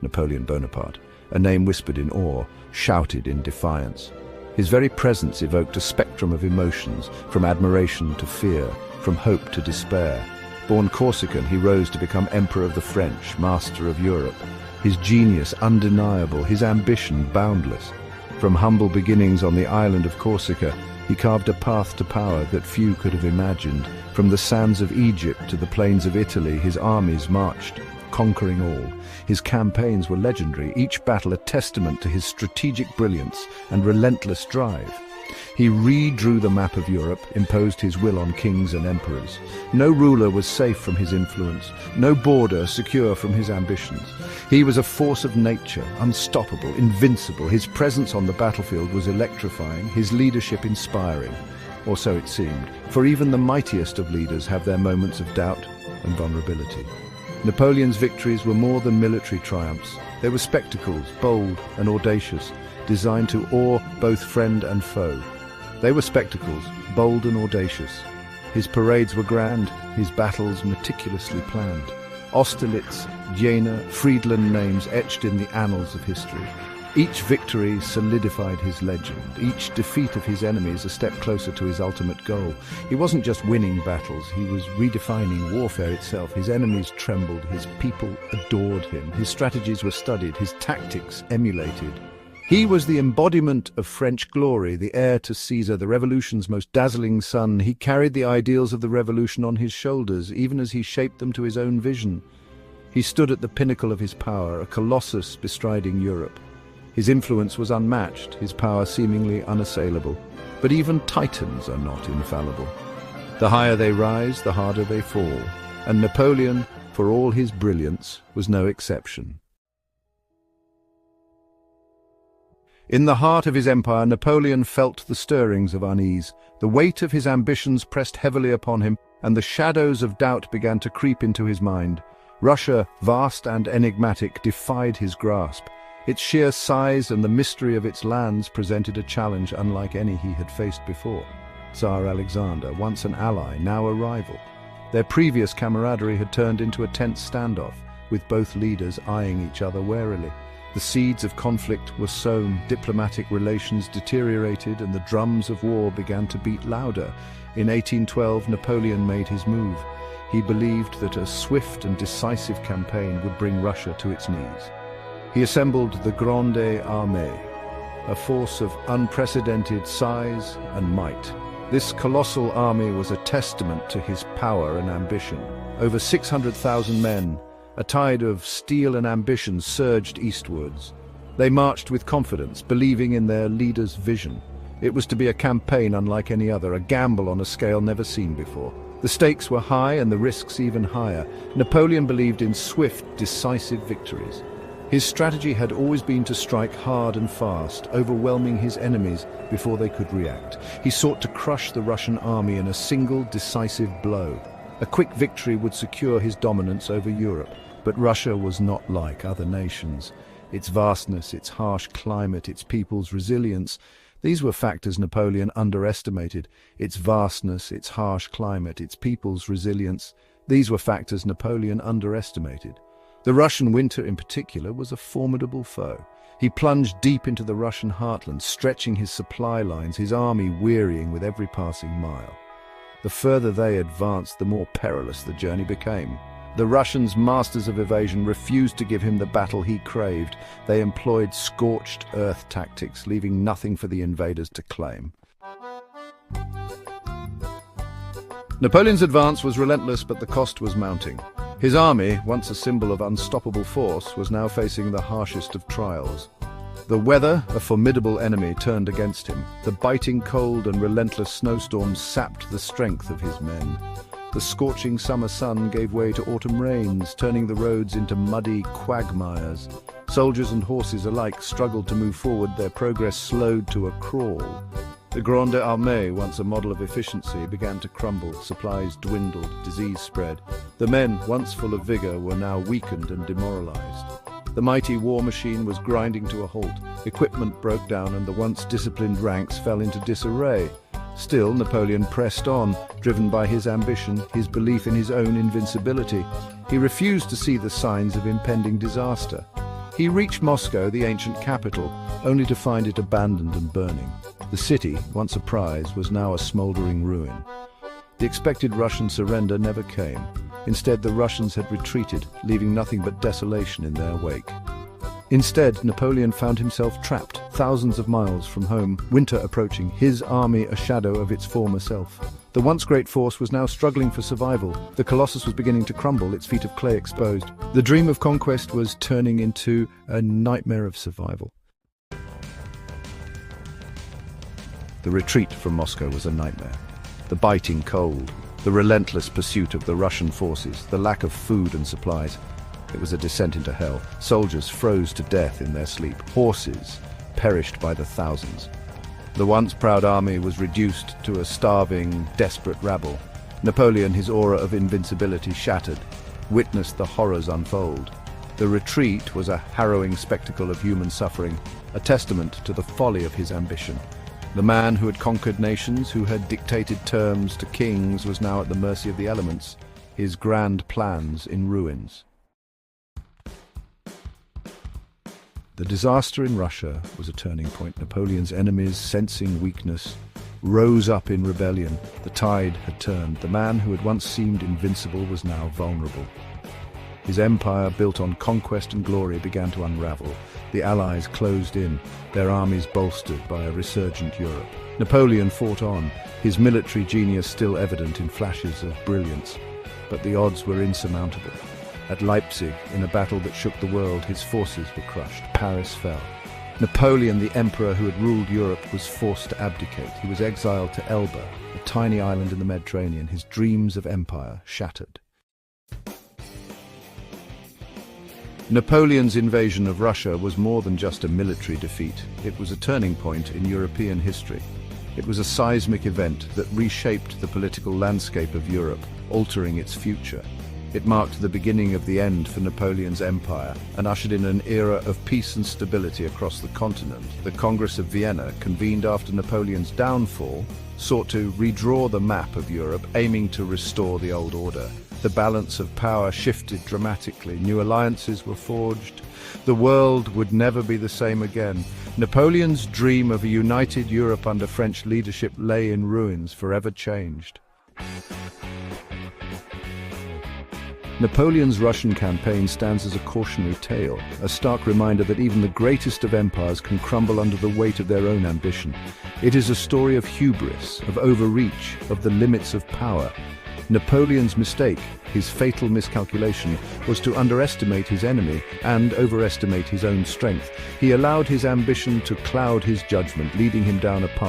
Napoleon Bonaparte, a name whispered in awe, shouted in defiance. His very presence evoked a spectrum of emotions, from admiration to fear, from hope to despair. Born Corsican, he rose to become Emperor of the French, master of Europe. His genius undeniable, his ambition boundless. From humble beginnings on the island of Corsica, he carved a path to power that few could have imagined. From the sands of Egypt to the plains of Italy, his armies marched, conquering all. His campaigns were legendary, each battle a testament to his strategic brilliance and relentless drive. He redrew the map of Europe, imposed his will on kings and emperors. No ruler was safe from his influence, no border secure from his ambitions. He was a force of nature, unstoppable, invincible. His presence on the battlefield was electrifying, his leadership inspiring. Or so it seemed, for even the mightiest of leaders have their moments of doubt and vulnerability. Napoleon's victories were more than military triumphs. They were spectacles, bold and audacious, designed to awe both friend and foe. They were spectacles, bold and audacious. His parades were grand, his battles meticulously planned. Austerlitz, Jena, Friedland names etched in the annals of history. Each victory solidified his legend, each defeat of his enemies a step closer to his ultimate goal. He wasn't just winning battles, he was redefining warfare itself. His enemies trembled, his people adored him. His strategies were studied, his tactics emulated. He was the embodiment of French glory, the heir to Caesar, the revolution's most dazzling son. He carried the ideals of the revolution on his shoulders, even as he shaped them to his own vision. He stood at the pinnacle of his power, a colossus bestriding Europe. His influence was unmatched, his power seemingly unassailable. But even titans are not infallible. The higher they rise, the harder they fall. And Napoleon, for all his brilliance, was no exception. In the heart of his empire, Napoleon felt the stirrings of unease. The weight of his ambitions pressed heavily upon him, and the shadows of doubt began to creep into his mind. Russia, vast and enigmatic, defied his grasp. Its sheer size and the mystery of its lands presented a challenge unlike any he had faced before. Tsar Alexander, once an ally, now a rival. Their previous camaraderie had turned into a tense standoff, with both leaders eyeing each other warily. The seeds of conflict were sown, diplomatic relations deteriorated, and the drums of war began to beat louder. In 1812, Napoleon made his move. He believed that a swift and decisive campaign would bring Russia to its knees. He assembled the Grande Armée, a force of unprecedented size and might. This colossal army was a testament to his power and ambition. Over 600,000 men, a tide of steel and ambition surged eastwards. They marched with confidence, believing in their leader's vision. It was to be a campaign unlike any other, a gamble on a scale never seen before. The stakes were high and the risks even higher. Napoleon believed in swift, decisive victories. His strategy had always been to strike hard and fast, overwhelming his enemies before they could react. He sought to crush the Russian army in a single, decisive blow. A quick victory would secure his dominance over Europe. But Russia was not like other nations. Its vastness, its harsh climate, its people's resilience, these were factors Napoleon underestimated. Its vastness, its harsh climate, its people's resilience, these were factors Napoleon underestimated. The Russian winter in particular was a formidable foe. He plunged deep into the Russian heartland, stretching his supply lines, his army wearying with every passing mile. The further they advanced, the more perilous the journey became. The Russians, masters of evasion, refused to give him the battle he craved. They employed scorched earth tactics, leaving nothing for the invaders to claim. Napoleon's advance was relentless, but the cost was mounting. His army, once a symbol of unstoppable force, was now facing the harshest of trials. The weather, a formidable enemy, turned against him. The biting cold and relentless snowstorms sapped the strength of his men. The scorching summer sun gave way to autumn rains, turning the roads into muddy quagmires. Soldiers and horses alike struggled to move forward, their progress slowed to a crawl. The Grande Armée, once a model of efficiency, began to crumble, supplies dwindled, disease spread. The men, once full of vigor, were now weakened and demoralized. The mighty war machine was grinding to a halt. Equipment broke down and the once disciplined ranks fell into disarray. Still, Napoleon pressed on, driven by his ambition, his belief in his own invincibility. He refused to see the signs of impending disaster. He reached Moscow, the ancient capital, only to find it abandoned and burning. The city, once a prize, was now a smoldering ruin. The expected Russian surrender never came. Instead, the Russians had retreated, leaving nothing but desolation in their wake. Instead, Napoleon found himself trapped, thousands of miles from home, winter approaching, his army a shadow of its former self. The once great force was now struggling for survival. The Colossus was beginning to crumble, its feet of clay exposed. The dream of conquest was turning into a nightmare of survival. The retreat from Moscow was a nightmare. The biting cold, the relentless pursuit of the Russian forces, the lack of food and supplies. It was a descent into hell. Soldiers froze to death in their sleep. Horses perished by the thousands. The once proud army was reduced to a starving, desperate rabble. Napoleon, his aura of invincibility shattered, witnessed the horrors unfold. The retreat was a harrowing spectacle of human suffering, a testament to the folly of his ambition. The man who had conquered nations, who had dictated terms to kings, was now at the mercy of the elements, his grand plans in ruins. The disaster in Russia was a turning point. Napoleon's enemies, sensing weakness, rose up in rebellion. The tide had turned. The man who had once seemed invincible was now vulnerable. His empire, built on conquest and glory, began to unravel. The Allies closed in, their armies bolstered by a resurgent Europe. Napoleon fought on, his military genius still evident in flashes of brilliance. But the odds were insurmountable. At Leipzig, in a battle that shook the world, his forces were crushed. Paris fell. Napoleon, the emperor who had ruled Europe, was forced to abdicate. He was exiled to Elba, a tiny island in the Mediterranean, his dreams of empire shattered. Napoleon's invasion of Russia was more than just a military defeat. It was a turning point in European history. It was a seismic event that reshaped the political landscape of Europe, altering its future. It marked the beginning of the end for Napoleon's empire and ushered in an era of peace and stability across the continent. The Congress of Vienna, convened after Napoleon's downfall, sought to redraw the map of Europe, aiming to restore the old order. The balance of power shifted dramatically. New alliances were forged. The world would never be the same again. Napoleon's dream of a united Europe under French leadership lay in ruins, forever changed. Napoleon's Russian campaign stands as a cautionary tale, a stark reminder that even the greatest of empires can crumble under the weight of their own ambition. It is a story of hubris, of overreach, of the limits of power. Napoleon's mistake, his fatal miscalculation, was to underestimate his enemy and overestimate his own strength. He allowed his ambition to cloud his judgment, leading him down a path